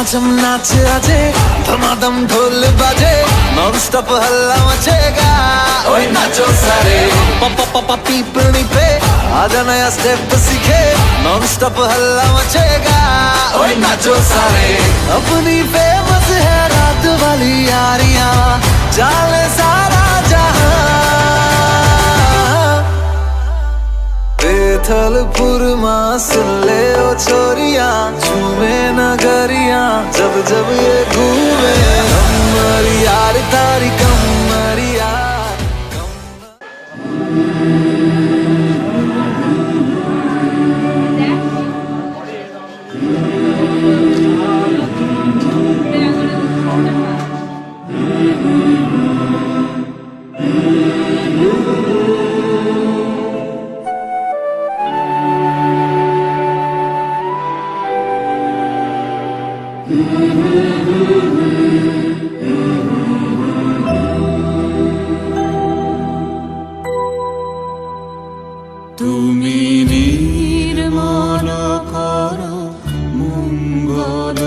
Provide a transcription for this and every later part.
झमाझम नाच आजे धमाधम ढोल बाजे नॉन स्टॉप हल्ला मचेगा ओए नाचो सारे पापा पापा पीपनी पे आजा नया स्टेप सीखे नॉन स्टॉप हल्ला मचेगा ओए नाचो सारे अपनी फेमस है रात वाली यारियां जाने सारा जहां बेथलपुर मां सुन ले ओ छोरिया झूमे नगरिया जब जब ये घूमे हमारी यार तारी कमरिया তুমি নির্মল করো মঙ্গল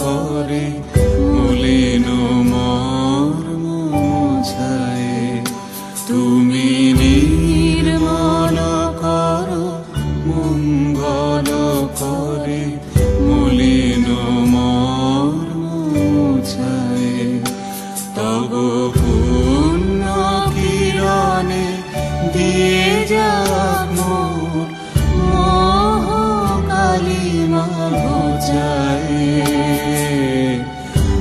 করে মলিন মর্ম মুছায়ে তুমি নির্মল করো মঙ্গল করে মলিন মর্ম মুছায়ে তব পুণ্য কিরণে দিয়ে যাক মোর মোহ কালিমা ঘোচায়ে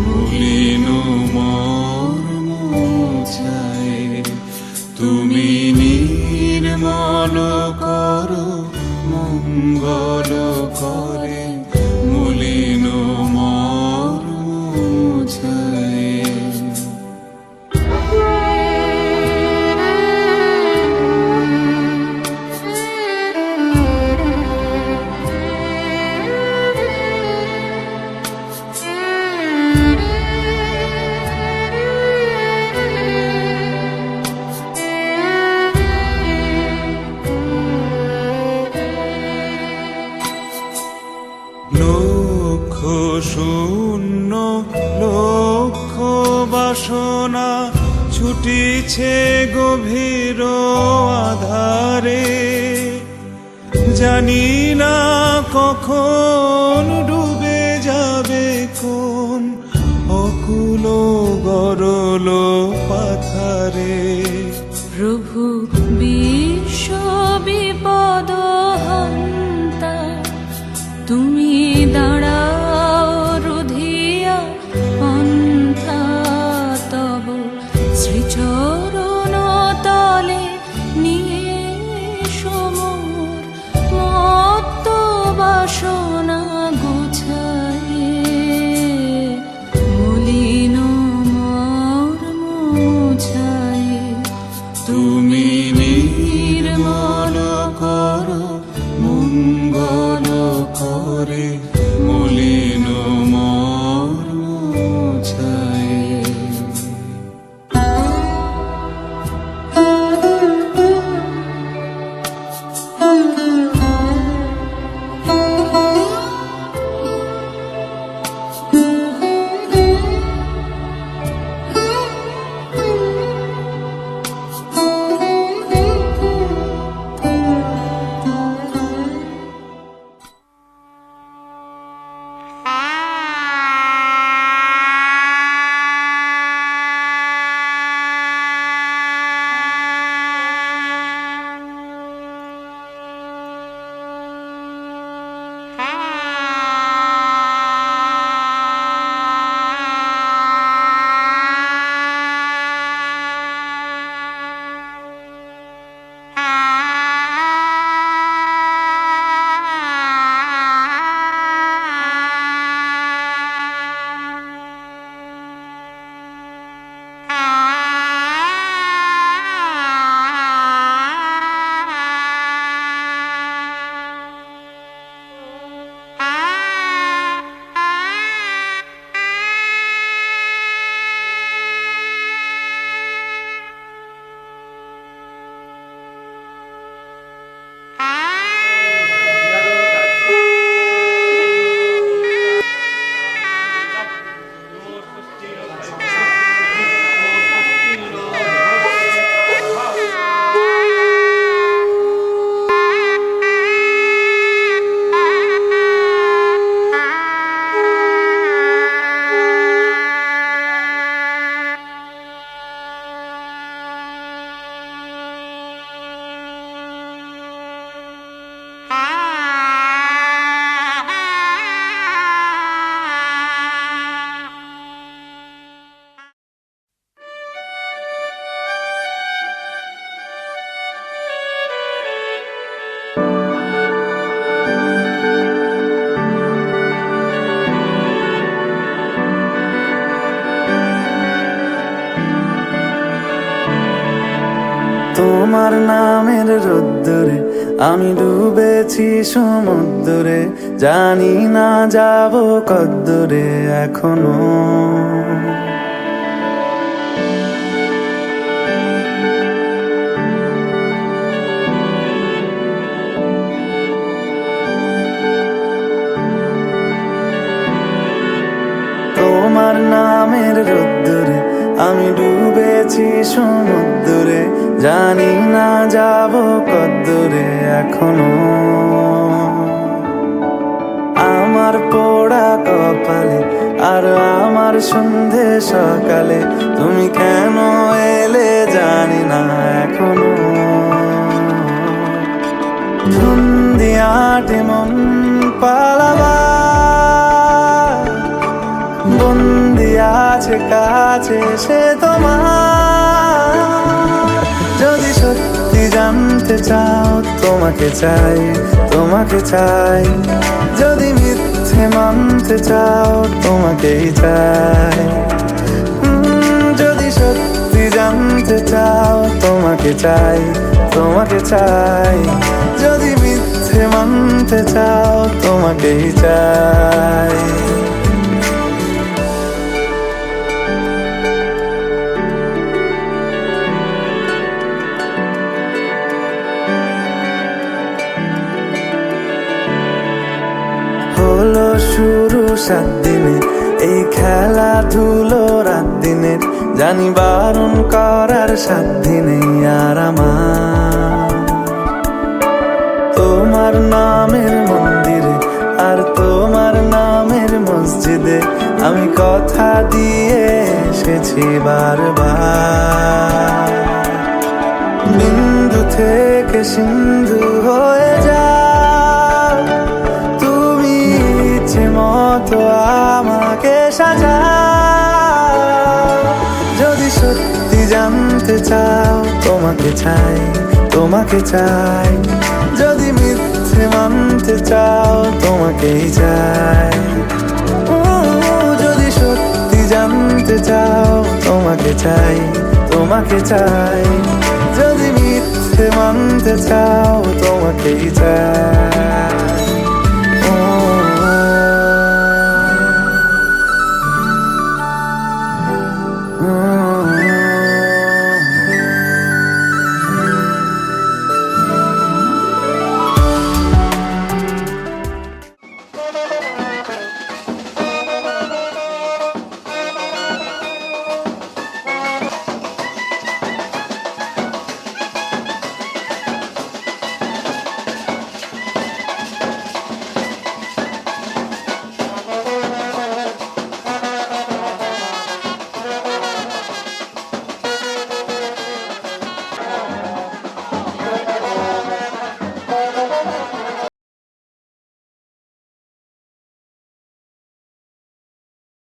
মলিন মর্ম মুছায়ে তুমি নির্মল করো মঙ্গল করে মলিন মর্ম মুছায়ে লক্ষ শূন্য লক্ষ বাসনা ছুটিছে গভীর আধারে জানি না কখন ডুবে যাবে কোন অকুল গরল পাথারে প্রভু বিশ্ব বিপদ হন্তা তুমি দাঁড়াও রুধিয়া পন্থা তব শ্রীচরণ তলে নিয়ে সমর মত্ত বাসনা গুছায়ে মলিন মর্ম মুছায়ে তুমি নির্মল করো মঙ্গল করে মলিন মর্ম মুছায়ে তোমার নামের রোদ্দুরে আমি ডুবেছি সমুদ্রে, জানি না যাব কদ্দুরে এখনো। তোমার নামের রোদ্দুরে আমি ডুবেছি সমুদ্রে, জানি না যাব কদ্দুরে এখনো। আমার পোড়া কপালে আর আমার সন্ধে সকালে তুমি কেন এলে জানি না এখনো। ধুন্দিয়াটে মন পালাবার বন্দি আছে কাছে সে তোমার। যদি সত্যি জানতে চাও তোমাকে চাই, তোমাকে চাই। যদি মিথ্যে মানতে চাও তোমাকেই চাই। যদি সত্যি জানতে চাও তোমাকে চাই, তোমাকে চাই। যদি মিথ্যে মানতে চাও তোমাকেই চাই। হলো শুরু 7 দিনে এই খেলাধুলো রাত দিনের, জানি বারণ করার সাধ্য নেই আর আমার। তোমার নামের মন্দিরে আর তোমার নামের মসজিদে আমি কথা দিয়ে এসেছি বারবার। বিন্দু থেকে সিন্ধু হয়ে যাও তুমি, ইচ্ছে মতো আমাকে সাজাও। যদি সত্যি জানতে চাও তোমাকে চাই, তোমাকে চাই। যদি মিথ্যে মানতে চাও তোমাকেই চাই। যদি সত্যি জানতে চাও তোমাকে চাই, তোমাকে চাই। যদি মিথ্যে মানতে চাও তোমাকেই চাই।